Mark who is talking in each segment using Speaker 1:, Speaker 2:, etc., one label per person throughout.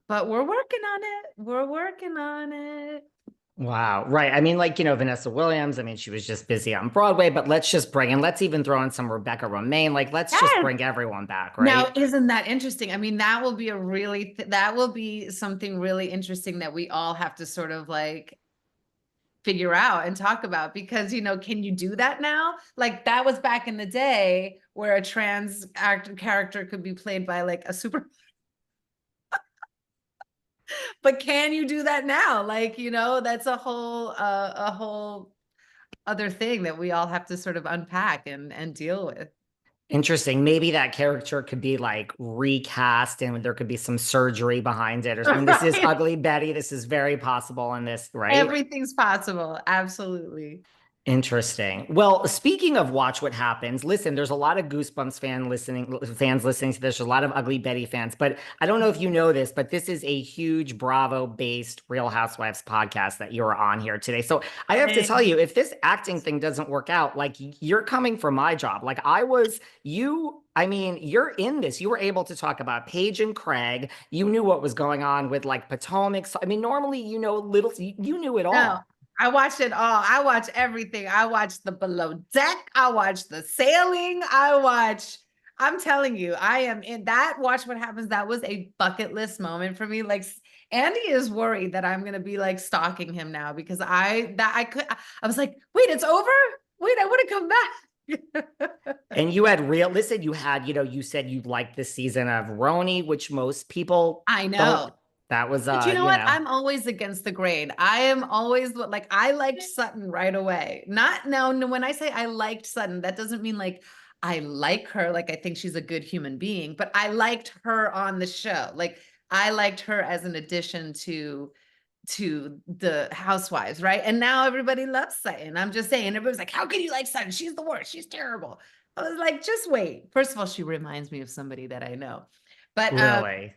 Speaker 1: but we're working on it. We're working on it.
Speaker 2: Wow. Right. I mean, like, Vanessa Williams, I mean, she was just busy on Broadway, but let's even throw in some Rebecca Romaine. Like, let's just
Speaker 1: Yes.
Speaker 2: bring everyone back,
Speaker 1: Now,
Speaker 2: right?
Speaker 1: isn't that interesting? I mean, that will be that will be something really interesting that we all have to sort of like figure out and talk about because, can you do that now? Like that was back in the day where a trans actor character could be played by like a super, but can you do that now? Like, that's a whole other thing that we all have to sort of unpack and deal with.
Speaker 2: Interesting. Maybe that character could be like recast and there could be some surgery behind it. I mean, this is
Speaker 1: Right.
Speaker 2: Ugly Betty. This is very possible in this, right?
Speaker 1: Everything's possible. Absolutely.
Speaker 2: Interesting. Well, speaking of Watch What Happens, listen, there's a lot of Goosebumps fans listening to this. There's a lot of Ugly Betty fans, but I don't know if you know this, but this is a huge Bravo-based Real Housewives podcast that you're on here today. So I have to tell you, if this acting thing doesn't work out, like you're coming for my job. Like I mean, you're in this. You were able to talk about Paige and Craig. You knew what was going on with like Potomac. So, I mean, normally you knew it
Speaker 1: No,
Speaker 2: all.
Speaker 1: I watched it all. I watch everything. I watch the below deck. I watch the sailing. I'm telling you, I am in that. Watch what happens. That was a bucket list moment for me. Like Andy is worried that I'm gonna be like stalking him now because I was like, wait, it's over? Wait, I want to come back.
Speaker 2: And you said you liked this season of Roni, which most people
Speaker 1: I
Speaker 2: don't.
Speaker 1: know.
Speaker 2: That was,
Speaker 1: But you know what? I'm always against the grain. I am always like, I liked Sutton right away. Not now, no, when I say I liked Sutton, that doesn't mean like I like her, like I think she's a good human being, but I liked her on the show. Like I liked her as an addition to the housewives, right? And now everybody loves Sutton. I'm just saying, everybody's like, how can you like Sutton? She's the worst, she's terrible. I was like, just wait. First of all, she reminds me of somebody that I know. But
Speaker 2: really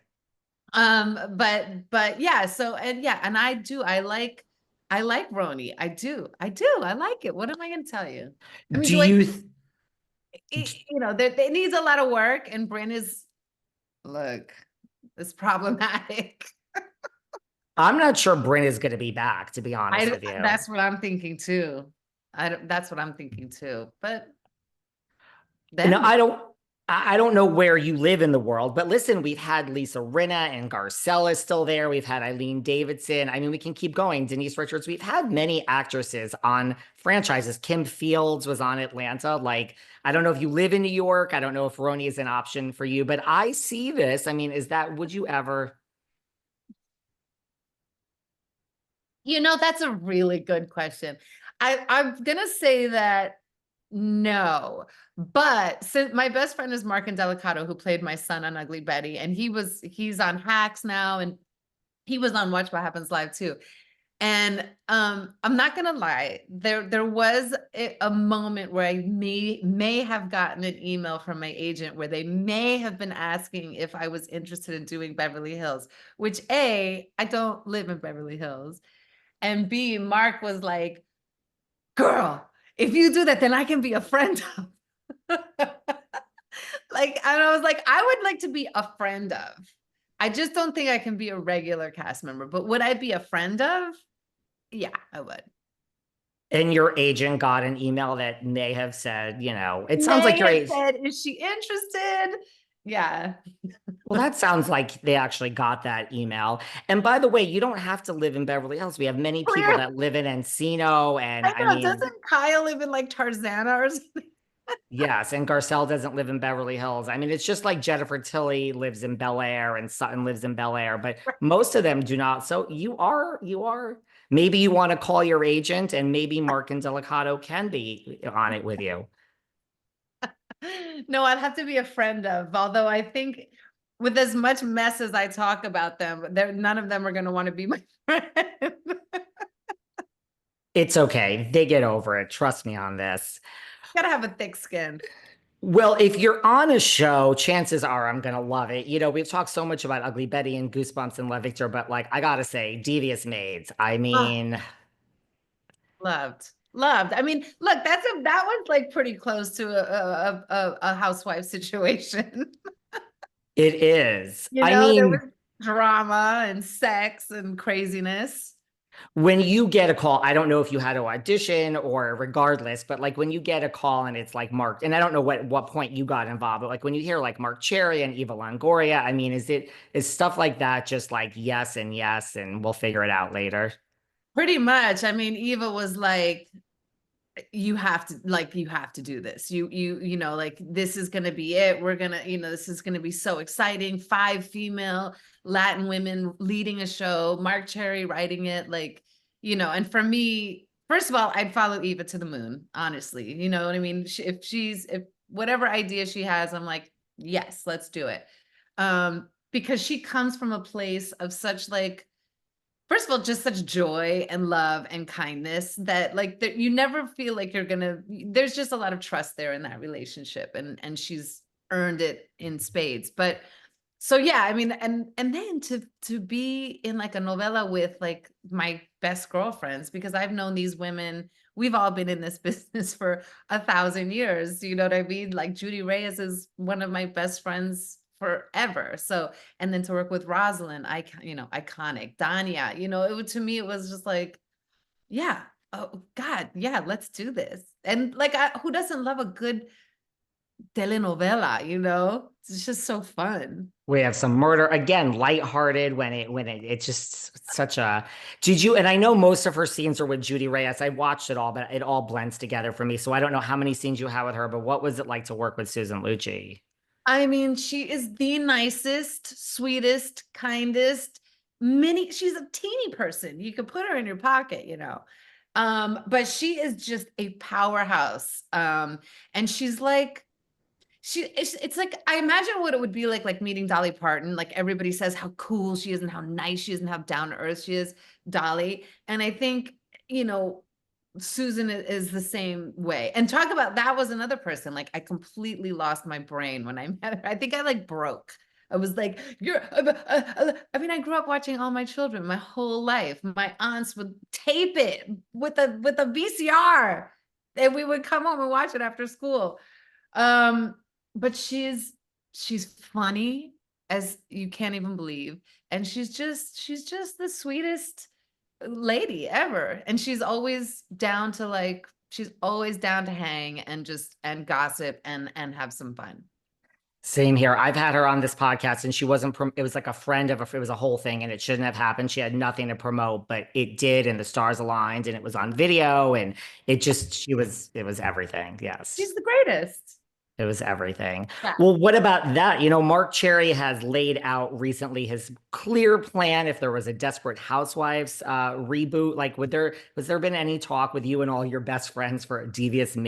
Speaker 1: but yeah, so and yeah, and I like Roni. I like it. What am I gonna tell you? I mean,
Speaker 2: do you
Speaker 1: there needs a lot of work, and Bryn look, it's problematic.
Speaker 2: I'm not sure Bryn is going to be back, to be honest with you.
Speaker 1: That's what I'm thinking too. That's what I'm thinking too. But
Speaker 2: No,
Speaker 1: then
Speaker 2: I don't know where you live in the world, but listen, we've had Lisa Rinna and Garcella still there. We've had Eileen Davidson. I mean, we can keep going. Denise Richards. We've had many actresses on franchises. Kim Fields was on Atlanta. Like, I don't know if you live in New York. I don't know if Roni is an option for you, but I see this. I mean, would you ever?
Speaker 1: that's a really good question. I'm gonna say that no, but since my best friend is Mark Indelicato, who played my son on Ugly Betty, and he's on Hacks now, and he was on Watch What Happens Live too. And I'm not gonna lie, there was a moment where I may have gotten an email from my agent where they may have been asking if I was interested in doing Beverly Hills, which I don't live in Beverly Hills, and B, Mark was like, girl, if you do that, then I can be a friend of. Like, and I was like, I would like to be a friend of. I just don't think I can be a regular cast member, but would I be a friend of? Yeah, I would.
Speaker 2: And your agent got an email that may have said, it sounds like
Speaker 1: May
Speaker 2: your
Speaker 1: have
Speaker 2: age.
Speaker 1: said, is she interested? Yeah.
Speaker 2: Well, that sounds like they actually got that email. And by the way, you don't have to live in Beverly Hills. We have many people
Speaker 1: Clear.
Speaker 2: that live in Encino. And
Speaker 1: I
Speaker 2: I
Speaker 1: know.
Speaker 2: mean,
Speaker 1: Doesn't Kyle live in like Tarzana or something?
Speaker 2: yes, and Garcelle doesn't live in Beverly Hills. I mean, it's just like Jennifer Tilly lives in Bel Air and Sutton lives in Bel Air, but most of them do not. So maybe you want to call your agent and maybe Mark and Delicato can be on it with you.
Speaker 1: No, I'd have to be a friend of, although I think with as much mess as I talk about them, none of them are going to want to be my friend.
Speaker 2: It's okay. They get over it. Trust me on this.
Speaker 1: Gotta have a thick skin.
Speaker 2: Well, if you're on a show, chances are I'm gonna love it. We've talked so much about Ugly Betty and Goosebumps and Love Victor, but like I gotta say, Devious Maids. I
Speaker 1: Oh,
Speaker 2: mean,
Speaker 1: loved. I mean, look, that was like pretty close to a housewife situation.
Speaker 2: it is.
Speaker 1: You
Speaker 2: I
Speaker 1: know, there was
Speaker 2: mean,
Speaker 1: drama and sex and craziness.
Speaker 2: When you get a call, I don't know if you had to audition or regardless, but like when you get a call and it's like Mark, and I don't know what point you got involved, but like when you hear like Mark Cherry and Eva Longoria, I mean, is stuff like that just like yes and we'll figure it out later?
Speaker 1: Pretty much. I mean, Eva was like, you have to do this. You know, like this is gonna be it. We're gonna, this is gonna be so exciting. 5 female Latin women leading a show, Mark Cherry writing it, like, and for me, first of all, I'd follow Eva to the moon, honestly. You know what I mean? If whatever idea she has, I'm like, yes, let's do it. Because she comes from a place of such like, first of all, just such joy and love and kindness that like that you never feel like there's just a lot of trust there in that relationship, and she's earned it in spades. But so yeah, I mean, and then to be in like a novela with like my best girlfriends, because I've known these women, we've all been in this business for 1,000 years, you know what I mean? Like Judy Reyes is one of my best friends forever. So, and then to work with Rosalind, iconic. Dania, to me, it was just like, yeah, oh God, yeah, let's do this. And like, who doesn't love a good telenovela? It's just so fun.
Speaker 2: We have some murder again, lighthearted it's just such a. Did you? And I know most of her scenes are with Judy Reyes. I watched it all, but it all blends together for me. So I don't know how many scenes you have with her, but what was it like to work with Susan Lucci?
Speaker 1: I mean, she is the nicest, sweetest, kindest she's a teeny person. You could put her in your pocket. But she is just a powerhouse. And she's like, it's like, I imagine what it would be like meeting Dolly Parton. Like everybody says how cool she is and how nice she is and how down to earth she is, Dolly. And I think, Susan is the same way. And talk about, that was another person. Like I completely lost my brain when I met her. I think I like broke. I was like, I mean, I grew up watching All My Children my whole life. My aunts would tape it with a VCR, and we would come home and watch it after school. But she's funny as you can't even believe. And she's just the sweetest lady ever. And she's always down to hang and gossip and have some fun.
Speaker 2: Same here. I've had her on this podcast and she wasn't, it was like a friend of it was a whole thing and it shouldn't have happened. She had nothing to promote, but it did. And the stars aligned and it was on video and it was everything. Yes.
Speaker 1: She's the greatest.
Speaker 2: It was everything.
Speaker 1: Yeah.
Speaker 2: Well, what about that? Mark Cherry has laid out recently his clear plan if there was a Desperate Housewives reboot. Like, was there been any talk with you and all your best friends for a Devious